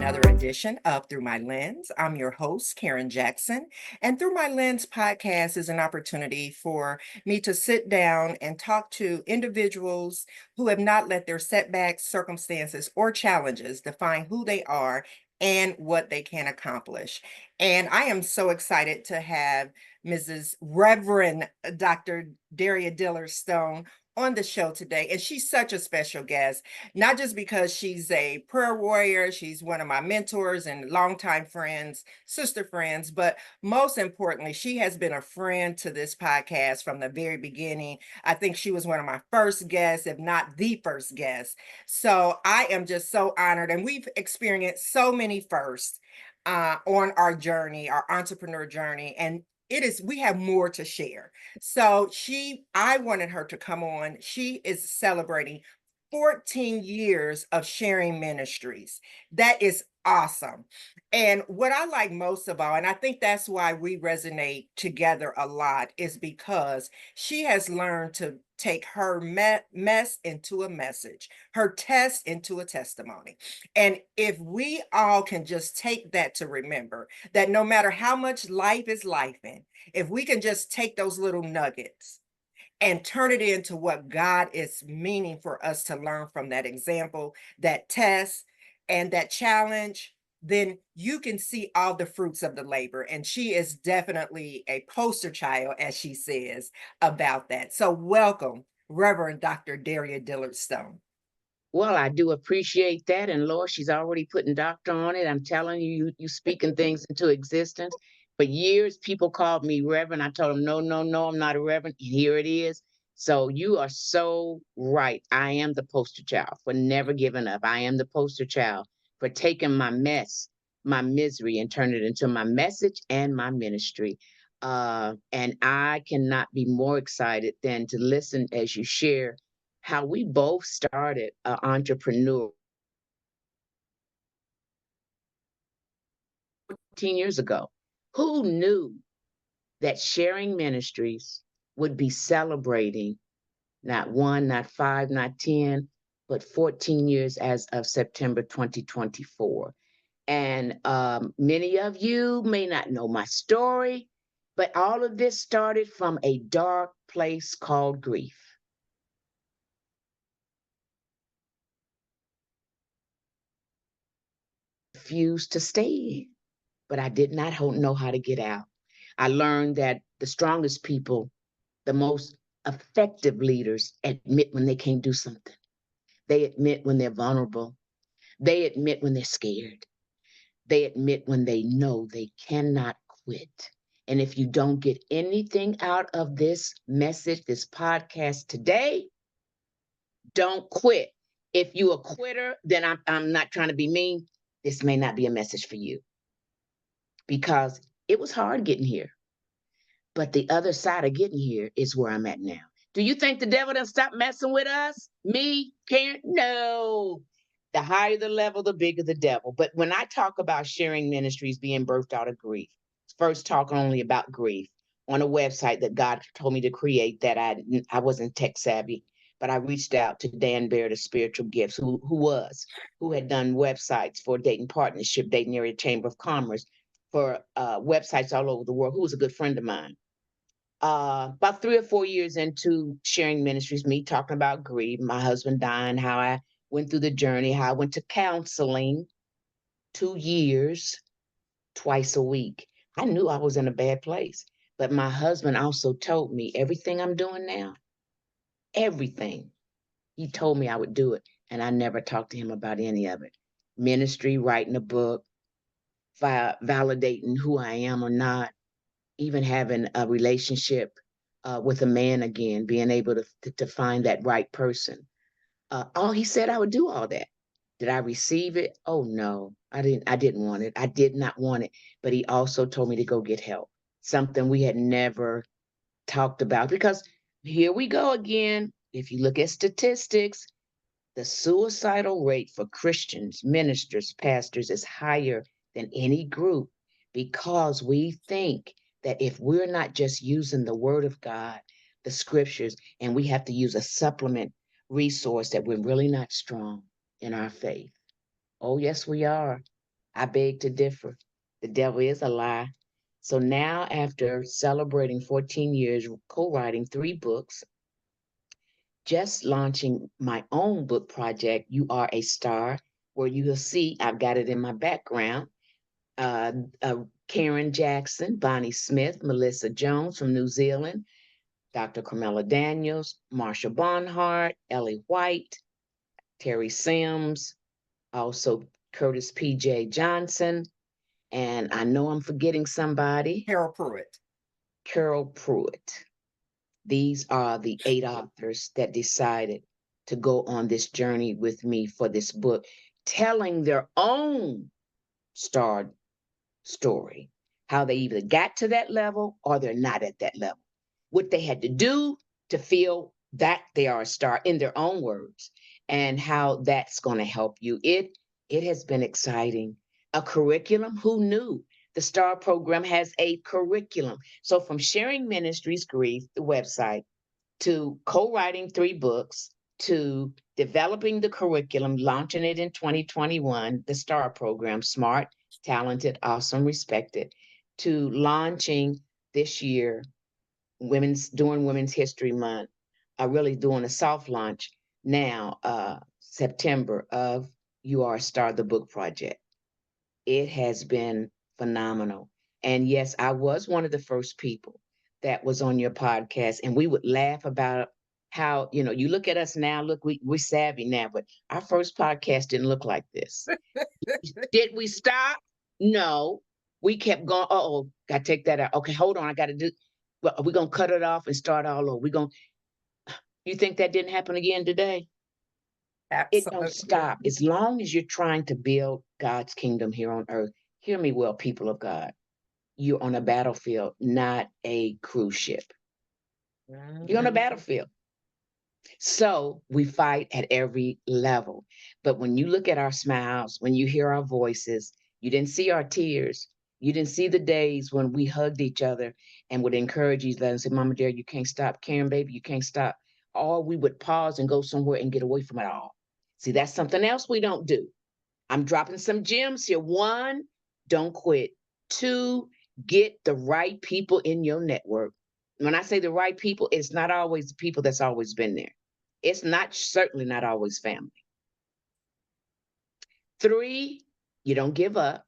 another edition of Through My Lens. I'm your host, Karen Jackson, and Through My Lens podcast is an opportunity for me to sit down and talk to individuals who have not let their setbacks, circumstances, or challenges define who they are and what they can accomplish. And I am so excited to have Mrs. Reverend Dr. Daria Dillard Stone on the show today. And she's such a special guest, not just because she's a prayer warrior, she's one of my mentors and longtime friends, sister friends, but most importantly, she has been a friend to this podcast from the very beginning. I think she was one of my first guests, if not the first guest. So I am just so honored. And we've experienced so many firsts on our journey, our entrepreneur journey. And we have more to share. So I wanted her to come on. She is celebrating 14 years of sharing ministries. That is awesome. And what I like most of all, and I think that's why we resonate together a lot, is because she has learned to take her mess into a message, her test into a testimony. And if we all can just take that to remember that no matter how much life is life in, if we can just take those little nuggets and turn it into what God is meaning for us to learn from that example, that test, and that challenge, then you can see all the fruits of the labor. And she is definitely a poster child, as she says, about that. So, welcome, Reverend Dr. Daria Dillard Stone. Well, I do appreciate that. And Lord, she's already putting doctor on it. I'm telling you, you speaking things into existence. For years, people called me Reverend. I told them, no, no, no, I'm not a Reverend. And here it is. So you are so right. I am the poster child for never giving up. I am the poster child for taking my mess, my misery, and turning it into my message and my ministry. And I cannot be more excited than to listen as you share how we both started an entrepreneur 14 years ago. Who knew that sharing ministries would be celebrating not one, not five, not 10, but 14 years as of September 2024? And many of you may not know my story, but all of this started from a dark place called grief. Refused to stay in, but I did not know how to get out. I learned that the strongest people, the most effective leaders, admit when they can't do something. They admit when they're vulnerable. They admit when they're scared. They admit when they know they cannot quit. And if you don't get anything out of this message, this podcast today, don't quit. If you a quitter, then I'm not trying to be mean. This may not be a message for you, because it was hard getting here. But the other side of getting here is where I'm at now. Do you think the devil done stopped messing with us? Me, Karen? No. The higher the level, the bigger the devil. But when I talk about sharing ministries being birthed out of grief, first talking only about grief on a website that God told me to create, that I wasn't tech savvy, but I reached out to Dan Baird of Spiritual Gifts, who had done websites for Dayton Partnership, Dayton Area Chamber of Commerce, for websites all over the world, who was a good friend of mine. About 3 or 4 years into sharing ministries, me talking about grief, my husband dying, how I went through the journey, how I went to counseling 2 years, twice a week. I knew I was in a bad place, but my husband also told me everything I'm doing now, everything. He told me I would do it, and I never talked to him about any of it. Ministry, writing a book, validating who I am or not, even having a relationship with a man again, being able to find that right person. All he said I would do all that. Did I receive it? Oh no, I didn't. I didn't want it. I did not want it. But he also told me to go get help. Something we had never talked about, because here we go again. If you look at statistics, the suicidal rate for Christians, ministers, pastors is higher than any group, because we think that if we're not just using the word of God, the scriptures, and we have to use a supplement resource, that we're really not strong in our faith. Oh, yes, we are. I beg to differ. The devil is a lie. So now, after celebrating 14 years, co-writing 3 books, just launching my own book project, You Are a Star, where you will see I've got it in my background. Uh, uh, Karen Jackson, Bonnie Smith, Melissa Jones from New Zealand, Dr. Carmela Daniels, Marsha Barnhart, Ellie White, Terry Sims, also Curtis P.J. Johnson, and I know I'm forgetting somebody, Carol Pruitt. Carol Pruitt. These are the 8 authors that decided to go on this journey with me for this book, telling their own star story, how they either got to that level or they're not at that level, what they had to do to feel that they are a star in their own words, and how that's going to help you. It has been exciting. A curriculum, who knew? The STAR program has a curriculum. So from Sharing Ministries Grief, the website, to co-writing 3 books, to developing the curriculum, launching it in 2021, the STAR program, Smart, Talented, Awesome, Respected, to launching this year, during Women's History Month, really doing a soft launch now, September, of You Are a Star, the book project. It has been phenomenal. And yes, I was one of the first people that was on your podcast, and we would laugh about how, you look at us now, look, we're savvy now, but our first podcast didn't look like this. Did we stop? No. We kept going. Oh, got to take that out. Okay, hold on. I got to do. Well, we're going to cut it off and start all over. You think that didn't happen again today? It don't Absolutely. stop. As long as you're trying to build God's kingdom here on earth, hear me well, people of God. You're on a battlefield, not a cruise ship. You're on a battlefield. So we fight at every level. But when you look at our smiles, when you hear our voices, you didn't see our tears. You didn't see the days when we hugged each other and would encourage each other and say, Mama, Dear, you can't stop. Karen, baby, you can't stop. Or we would pause and go somewhere and get away from it all. See, that's something else we don't do. I'm dropping some gems here. 1, don't quit. 2, get the right people in your network. When I say the right people, it's not always the people that's always been there. It's certainly not always family. 3, you don't give up.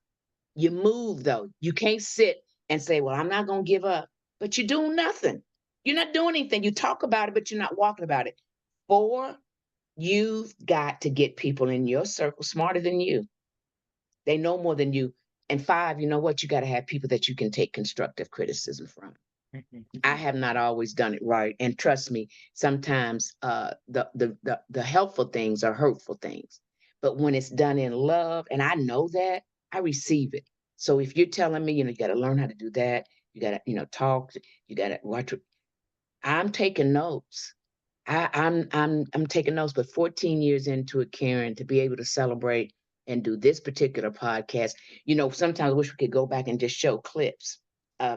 You move, though. You can't sit and say, well, I'm not going to give up, but you're doing nothing. You're not doing anything. You talk about it, but you're not walking about it. 4, you've got to get people in your circle smarter than you. They know more than you. And 5, you know what? You got to have people that you can take constructive criticism from. I have not always done it right, and trust me, sometimes the helpful things are hurtful things. But when it's done in love, and I know that, I receive it. So if you're telling me, you got to learn how to do that, you got to, talk, you got to watch. I'm taking notes. I'm taking notes. But 14 years into it, Karen, to be able to celebrate and do this particular podcast, sometimes I wish we could go back and just show clips.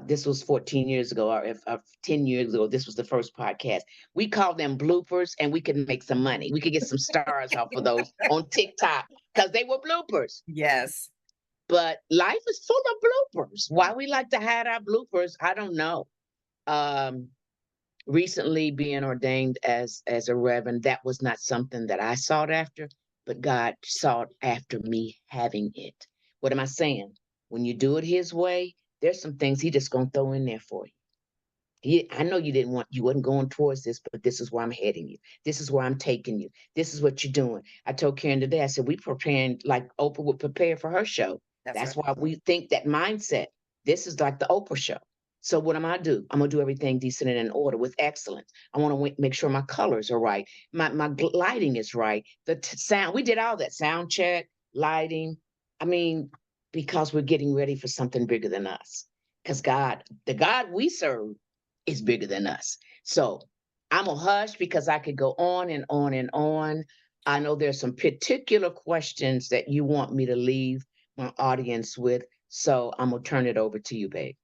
This was 14 years ago, or if 10 years ago, this was the first podcast. We call them bloopers, and we could make some money. We could get some stars off of those on TikTok because they were bloopers. Yes. But life is full of bloopers. Why we like to hide our bloopers, I don't know. Recently being ordained as a reverend, that was not something that I sought after, but God sought after me having it. What am I saying? When you do it his way, there's some things he just gonna throw in there for you. I know you wasn't going towards this, but this is where I'm heading you. This is where I'm taking you. This is what you're doing. I told Karen today, I said, we preparing like Oprah would prepare for her show. That's right. why we think that mindset. This is like the Oprah show. So what am I do? I'm gonna do everything decent and in order with excellence. I want to make sure my colors are right. My lighting is right. The sound, we did all that sound check, lighting. I mean, because we're getting ready for something bigger than us. Because the God we serve is bigger than us. So I'm a hush because I could go on and on and on. I know there's some particular questions that you want me to leave my audience with. So I'm gonna turn it over to you, babe.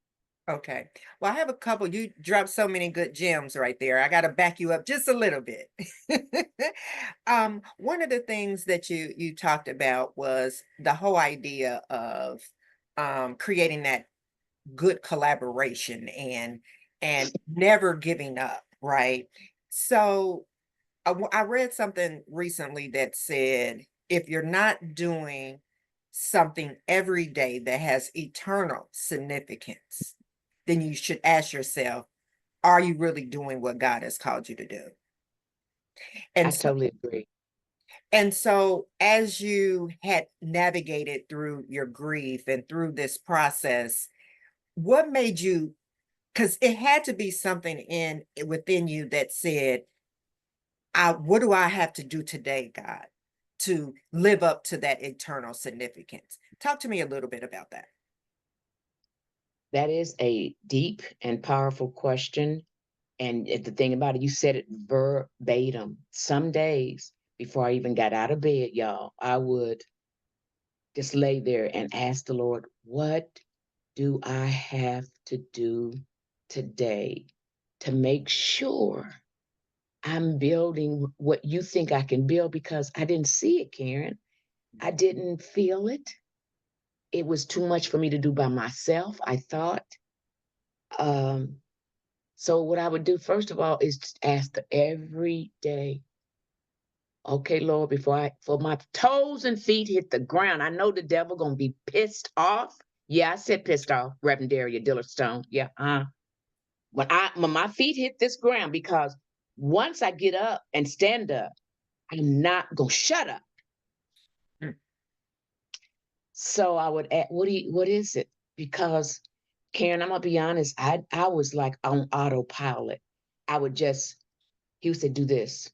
Okay. Well, I have a couple. You dropped so many good gems right there. I got to back you up just a little bit. One of the things that you talked about was the whole idea of creating that good collaboration and never giving up, right? So I read something recently that said if you're not doing something every day that has eternal significance, then you should ask yourself, are you really doing what God has called you to do? I And so, totally agree. and so as you had navigated through your grief and through this process, what made you, because it had to be something in within you that said, what do I have to do today, God, to live up to that eternal significance? Talk to me a little bit about that. That is a deep and powerful question. And the thing about it, you said it verbatim. Some days before I even got out of bed, y'all, I would just lay there and ask the Lord, what do I have to do today to make sure I'm building what you think I can build? Because I didn't see it, Karen. I didn't feel it. It was too much for me to do by myself, I thought. Um, so what I would do first of all is just ask every day, okay, Lord, before my toes and feet hit the ground, I know the devil gonna be pissed off. Yeah, I said pissed off, Reverend Daria Dillard Stone. Yeah, when my feet hit this ground, because once I get up and stand up, I'm not gonna shut up. Mm. So I would ask, what is it? Because Karen, I'm gonna be honest, I was like on autopilot. I would just, he would say, do this,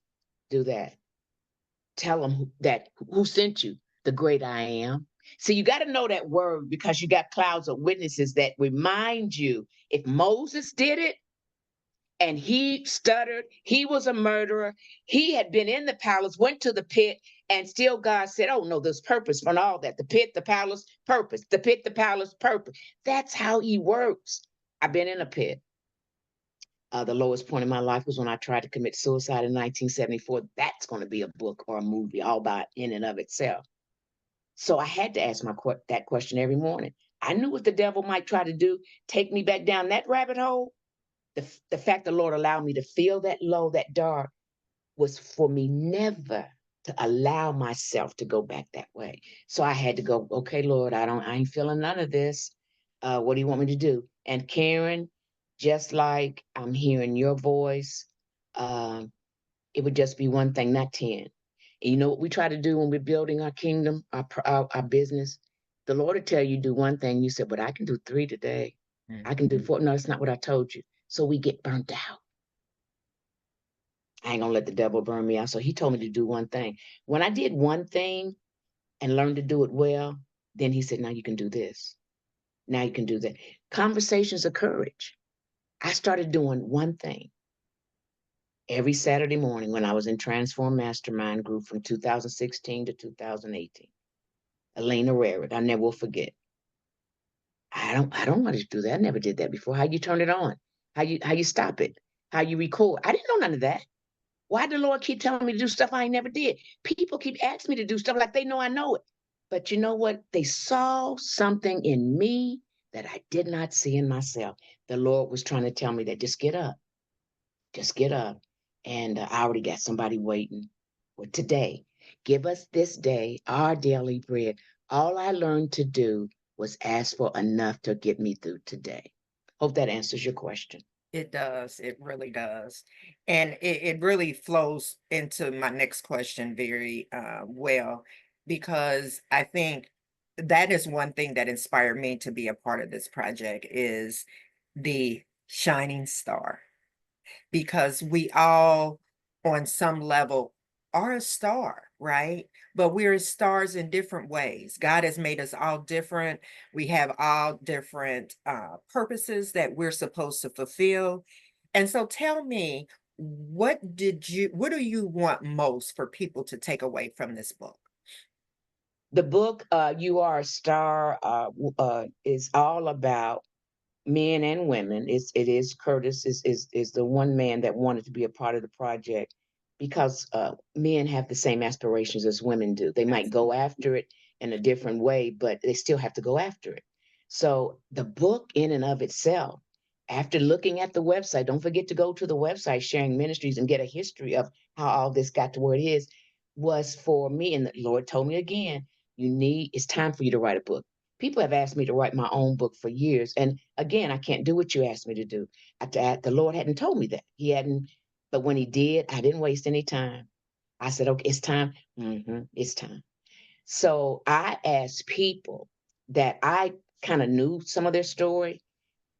do that. Tell them who sent you, the great I am. So you got to know that word because you got clouds of witnesses that remind you if Moses did it and he stuttered, he was a murderer, he had been in the palace, went to the pit, and still God said, oh no, there's purpose for all that. The pit, the palace, purpose, the pit, the palace, purpose. That's how he works. I've been in a pit. The lowest point in my life was when I tried to commit suicide in 1974. That's going to be a book or a movie all by in and of itself. So I had to ask that question every morning. I knew what the devil might try to do, take me back down that rabbit hole. The fact the Lord allowed me to feel that low, that dark, was for me never to allow myself to go back that way. So I had to go, okay, Lord, I ain't feeling none of this. What do you want me to do? And Karen, just like I'm hearing your voice, um, it would just be one thing, not 10. And you know what we try to do when we're building our kingdom, our business? The Lord will tell you do one thing. You said, but I can do 3 today. I can do 4. No, that's not what I told you. So we get burnt out. I ain't gonna let the devil burn me out. So he told me to do one thing. When I did one thing and learned to do it well, then he said, now you can do this. Now you can do that. Conversations of courage. I started doing one thing every Saturday morning when I was in Transform Mastermind group from 2016 to 2018. Elena Rarick, I never will forget. I don't want to do that. I never did that before. How you turn it on? How you stop it? How you record? I didn't know none of that. Why the Lord keep telling me to do stuff I ain't never did? People keep asking me to do stuff like they know I know it. But you know what? They saw something in me that I did not see in myself. The Lord was trying to tell me that just get up. Just get up. And I already got somebody waiting for today. Give us this day our daily bread. All I learned to do was ask for enough to get me through today. Hope that answers your question. It does. It really does. And it really flows into my next question very well, because I think that is one thing that inspired me to be a part of this project is the shining star, because we all on some level are a star, right? But we're stars in different ways. God has made us all different. We have all different purposes that we're supposed to fulfill. And so tell me, what do you want most for people to take away from this book? The book, You Are a Star, is all about men and women. It is Curtis is the one man that wanted to be a part of the project because men have the same aspirations as women do. They might go after it in a different way, but they still have to go after it. So the book in and of itself, after looking at the website, don't forget to go to the website, Sharing Ministries, and get a history of how all this got to where it is, was for me. And the Lord told me again, it's time for you to write a book. People have asked me to write my own book for years. And again, I can't do what you asked me to do. The Lord hadn't told me that. He hadn't, but when he did, I didn't waste any time. I said, okay, it's time. It's time. So I asked people that I kind of knew some of their story,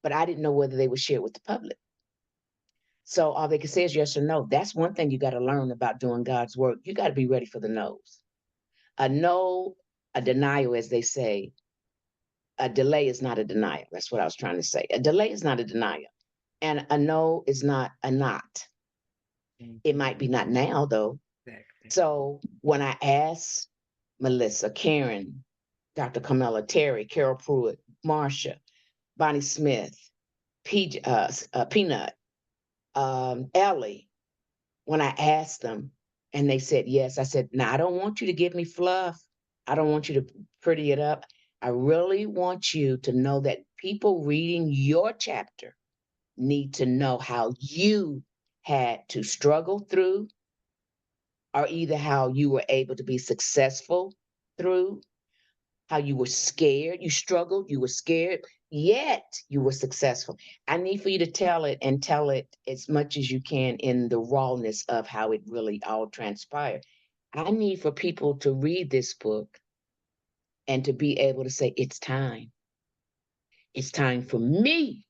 but I didn't know whether they would share it with the public. So all they could say is yes or no. That's one thing you got to learn about doing God's work. You got to be ready for the no's. A no, a denial, as they say, a delay is not a denial. That's what I was trying to say. A delay is not a denial. And a no is not a not. It might be not now, though. Exactly. So when I asked Melissa, Karen, Dr. Camilla, Terry, Carol Pruitt, Marsha, Bonnie Smith, Peanut, Ellie, when I asked them and they said yes, I said, now I don't want you to give me fluff. I don't want you to pretty it up. I really want you to know that people reading your chapter need to know how you had to struggle through, or either how you were able to be successful through, how you were scared, you struggled, you were scared, yet you were successful. I need for you to tell it, and tell it as much as you can in the rawness of how it really all transpired. I need for people to read this book and to be able to say, it's time. It's time for me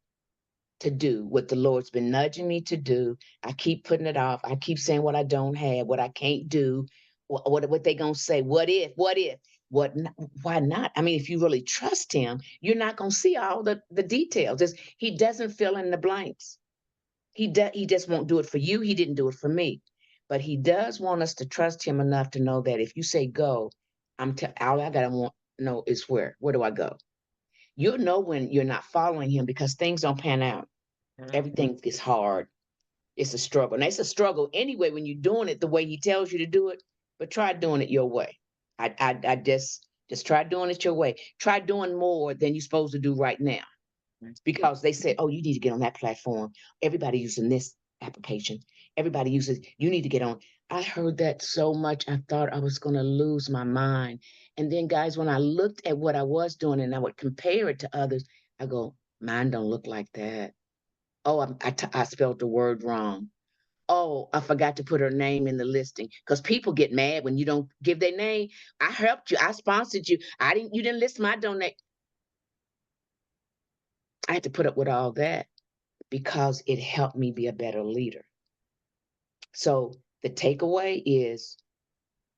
to do what the Lord's been nudging me to do. I keep putting it off. I keep saying what I don't have, what I can't do, what they gonna say. What if, why not? I mean, if you really trust him, you're not gonna see all the details. He doesn't fill in the blanks. He just won't do it for you. He didn't do it for me. But he does want us to trust him enough to know that if you say go, all I gotta know is where do I go? You'll know when you're not following him because things don't pan out. Everything is hard. It's a struggle. And it's a struggle anyway when you're doing it the way he tells you to do it. But try doing it your way. I just try doing it your way. Try doing more than you're supposed to do right now. Because they said, oh, you need to get on that platform. Everybody using this application. Everybody uses, you need to get on. I heard that so much, I thought I was going to lose my mind. And then, guys, when I looked at what I was doing and I would compare it to others, I go, mine don't look like that. Oh, I spelled the word wrong. Oh, I forgot to put her name in the listing because people get mad when you don't give their name. I helped you. I sponsored you. You didn't list my donate. I had to put up with all that because it helped me be a better leader. So the takeaway is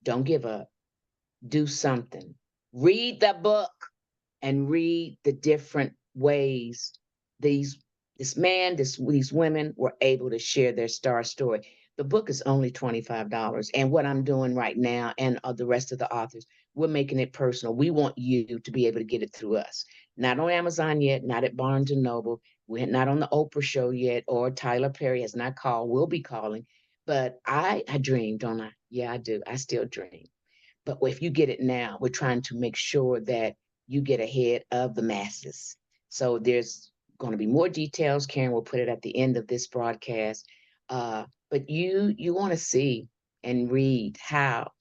don't give up. Do something. Read the book and read the different ways these these women were able to share their star story. The book is only $25. And what I'm doing right now, and the rest of the authors, we're making it personal. We want you to be able to get it through us. Not on Amazon yet, not at Barnes and Noble. We're not on the Oprah show yet, or Tyler Perry has not called. We'll be calling. But I dream, don't I? Yeah, I do. I still dream. But if you get it now, we're trying to make sure that you get ahead of the masses. So there's going to be more details. Karen will put it at the end of this broadcast. But you want to see and read how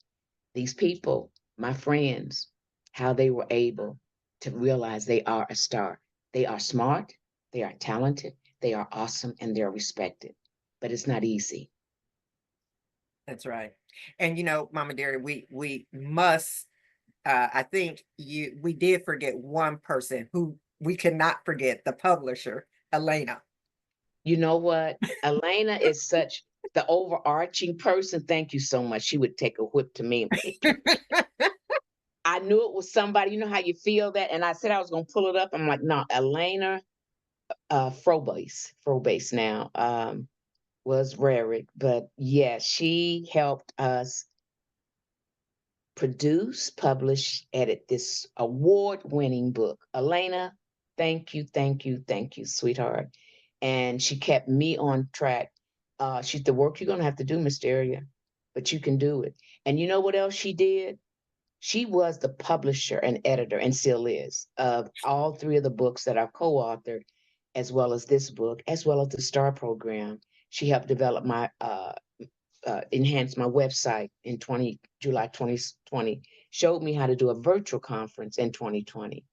these people, my friends, how they were able to realize they are a star. They are smart, they are talented, they are awesome, and they're respected. But it's not easy. That's right. And Mama Dearie, we must I think we did forget one person who we cannot forget, the publisher, Elena. You know what? Elena is such the overarching person. Thank you so much. She would take a whip to me. I knew it was somebody. You know how you feel that? And I said I was going to pull it up. I'm like, no, Elena Frobase now was Rarick. But yeah, she helped us produce, publish, edit this award-winning book. Elena, Thank you, thank you, thank you, sweetheart. And she kept me on track. She said, the work you're gonna have to do, Miss Daria, but you can do it. And you know what else she did? She was the publisher and editor, and still is, of all three of the books that I've co-authored, as well as this book, as well as the STAR program. She helped develop my enhance my website in July 2020, showed me how to do a virtual conference in 2020,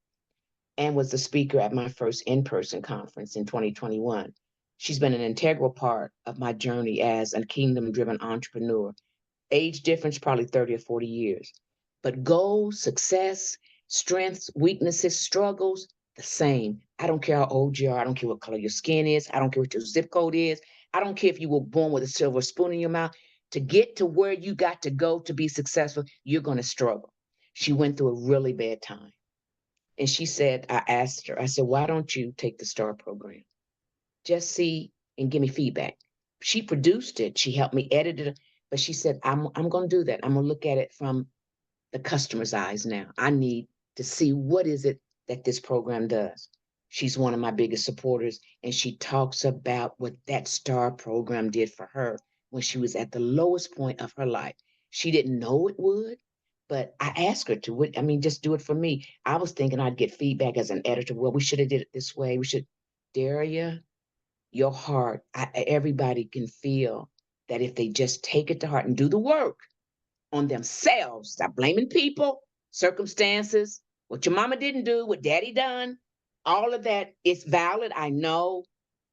and was the speaker at my first in-person conference in 2021. She's been an integral part of my journey as a kingdom-driven entrepreneur. Age difference, probably 30 or 40 years. But goals, success, strengths, weaknesses, struggles, the same. I don't care how old you are. I don't care what color your skin is. I don't care what your zip code is. I don't care if you were born with a silver spoon in your mouth. To get to where you got to go to be successful, you're going to struggle. She went through a really bad time. And she said, I asked her, I said, why don't you take the STAR program? Just see and give me feedback. She produced it. She helped me edit it. But she said, I'm going to do that. I'm going to look at it from the customer's eyes now. I need to see what is it that this program does. She's one of my biggest supporters, and she talks about what that STAR program did for her when she was at the lowest point of her life. She didn't know it would, but I asked her to. I mean, just do it for me. I was thinking I'd get feedback as an editor. Well, we should have did it this way. We should. Daria, your heart. Everybody can feel that if they just take it to heart and do the work on themselves. Stop blaming people, circumstances, what your mama didn't do, what daddy done. All of that is valid, I know,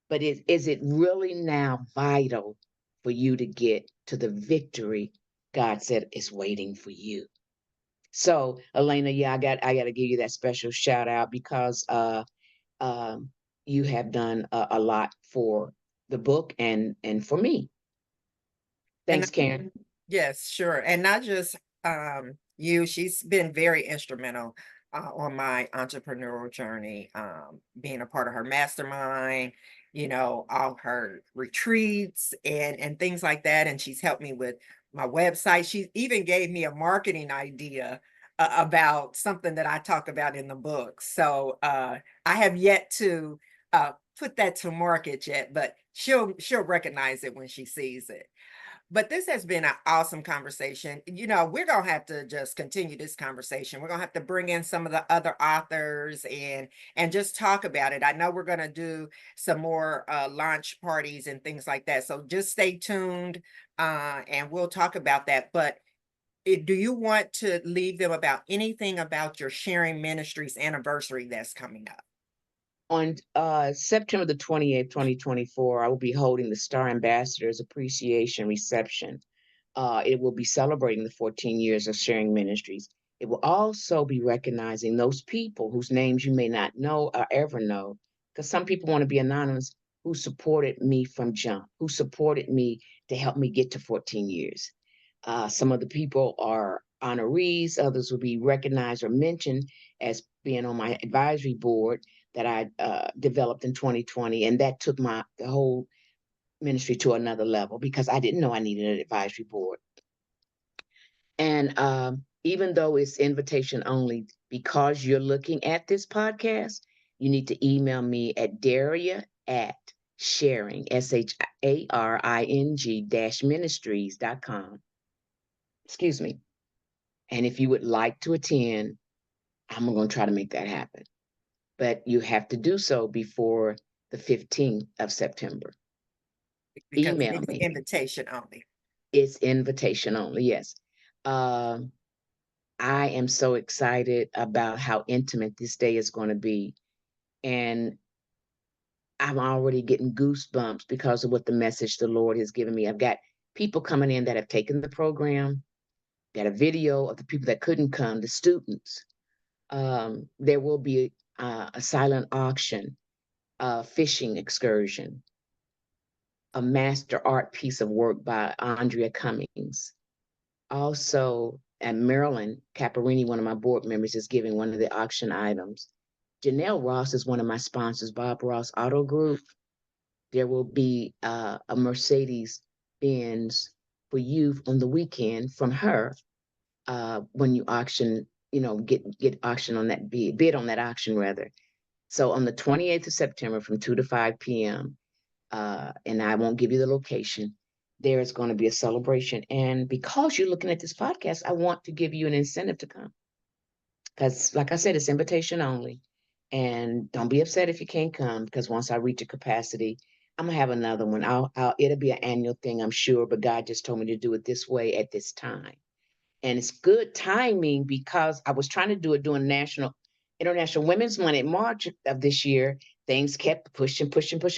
but is it really now vital for you to get to the victory God said is waiting for you? So, Elena, yeah, I got to give you that special shout out because um, you have done a lot for the book and for me. And Thanks, Karen. yes, sure. And not just you, she's been very instrumental on my entrepreneurial journey, being a part of her mastermind, all her retreats and things like that. And she's helped me with my website. She even gave me a marketing idea about something that I talk about in the book. So I have yet to put that to market yet, but she'll recognize it when she sees it. But this has been an awesome conversation. We're going to have to just continue this conversation. We're going to have to bring in some of the other authors and just talk about it. I know we're going to do some more launch parties and things like that. So just stay tuned and we'll talk about that. But do you want to leave them about anything about your Sharing Ministries anniversary that's coming up? On September the 28th, 2024, I will be holding the Star Ambassadors Appreciation Reception. It will be celebrating the 14 years of Sharing Ministries. It will also be recognizing those people whose names you may not know or ever know, because some people want to be anonymous, who supported me from jump, who supported me to help me get to 14 years. Some of the people are honorees, others will be recognized or mentioned as being on my advisory board that I developed in 2020, and that took the whole ministry to another level because I didn't know I needed an advisory board. And even though it's invitation only, because you're looking at this podcast, you need to email me at Daria at sharing, SHARING dash ministries.com. Excuse me. And if you would like to attend, I'm going to try to make that happen. But you have to do so before the 15th of September. Because Email it's me. invitation only. It's invitation only, yes. I am so excited about how intimate this day is going to be. And I'm already getting goosebumps because of what the message the Lord has given me. I've got people coming in that have taken the program, got a video of the people that couldn't come, the students. There will be a silent auction, a fishing excursion, a master art piece of work by Andrea Cummings. Also, at Marilyn Caparini, one of my board members, is giving one of the auction items. Janelle Ross is one of my sponsors, Bob Ross Auto Group. There will be a Mercedes Benz for you on the weekend from her when you auction, get auction on that bid on that auction rather. So on the 28th of September from 2 to 5 p.m., and I won't give you the location, there is going to be a celebration. And because you're looking at this podcast, I want to give you an incentive to come. Because, like I said, it's invitation only. And don't be upset if you can't come, because once I reach a capacity, I'm gonna have another one. It'll be an annual thing, I'm sure, but God just told me to do it this way at this time. And it's good timing because I was trying to do it during International Women's Month in March of this year. Things kept pushing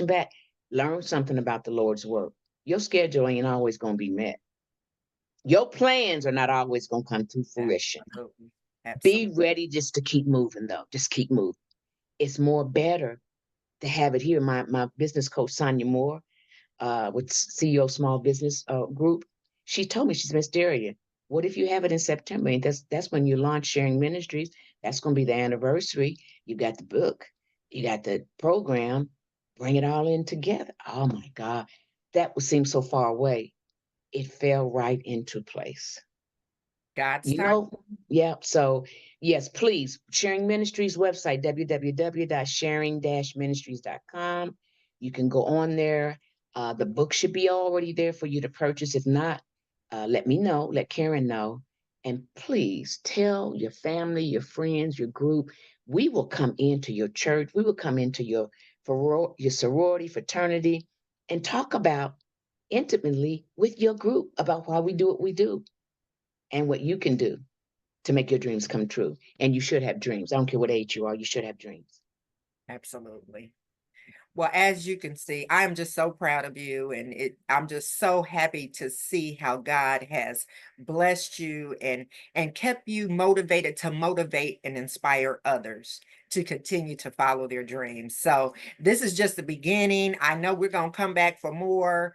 back. Learn something about the Lord's work. Your schedule ain't always gonna be met. Your plans are not always gonna come to fruition. Absolutely. Be Absolutely. ready just to keep moving, though. Just keep moving. It's more better to have it here. My business coach, Sonia Moore, with CEO Small Business Group, she told me, she's Miss Daria, what if you have it in September? And that's when you launch Sharing Ministries. That's going to be the anniversary. You got the book, you got the program, bring it all in together. Oh my God, that would seem so far away. It fell right into place. God's You time. know, yeah. So, yes, please, Sharing Ministries website, www.sharing-ministries.com. You can go on there. The book should be already there for you to purchase. If not, let me know, let Karen know. And please tell your family, your friends, your group. We will come into your church. We will come into your sorority, fraternity, and talk about intimately with your group about why we do what we do and what you can do to make your dreams come true. And you should have dreams. I don't care what age you are, you should have dreams. Absolutely. Well, as you can see, I'm just so proud of you, and I'm just so happy to see how God has blessed you and kept you motivated to motivate and inspire others to continue to follow their dreams. So this is just the beginning. I know we're going to come back for more.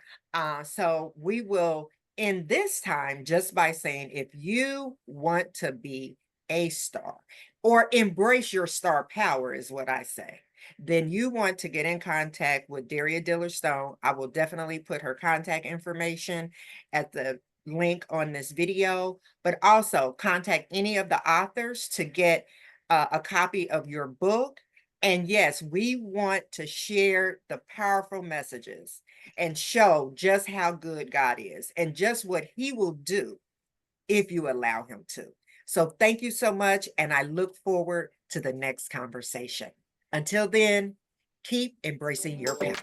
So we will end this time just by saying, if you want to be a star or embrace your star power, is what I say, then you want to get in contact with Daria Diller Stone. I will definitely put her contact information at the link on this video, but also contact any of the authors to get a copy of your book. And yes, we want to share the powerful messages and show just how good God is and just what he will do if you allow him to. So thank you so much. And I look forward to the next conversation. Until then, keep embracing your power.